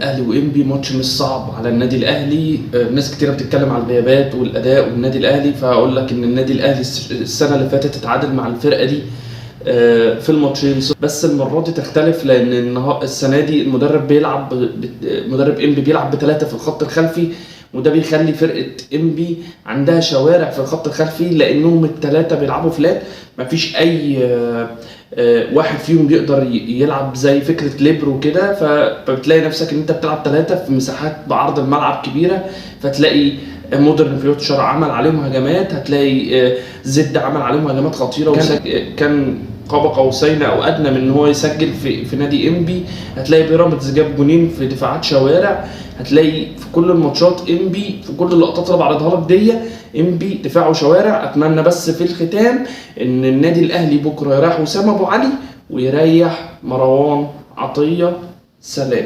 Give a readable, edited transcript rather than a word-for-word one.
الاهلي وانبي ماتش مش صعب على النادي الاهلي. ناس كتيره بتتكلم على الغيابات والاداء والنادي الاهلي، فهقول لك ان النادي الاهلي السنه اللي فاتت اتعادل مع الفرقه دي في الماتشين، بس المره دي تختلف لان السنه دي المدرب بيلعب مدرب انبي بيلعب بثلاثه في الخط الخلفي، وده بيخلي فرقه انبي عندها شوارع في الخط الخلفي لانهم الثلاثه بيلعبوا فلات، مفيش اي واحد فيهم بيقدر يلعب زي فكره ليبرو كده، فبتلاقي نفسك ان انت بتلعب ثلاثه في مساحات بعرض الملعب كبيره، فتلاقي مودرن فيوتشر عمل عليهم هجمات، هتلاقي زد عمل عليهم هجمات خطيره، كان قاب قوسين او ادنى من ان هو يسجل في نادي انبي. هتلاقي بيراميدز جاب جونين في دفاعات شوارع، هتلاقي في كل الماتشات انبي في كل اللقطات اللي بعرضها لك دي انبي دفاعه شوارع. اتمنى بس في الختام ان النادي الاهلي بكره يريح وسام ابو علي ويريح مروان عطيه. سلام.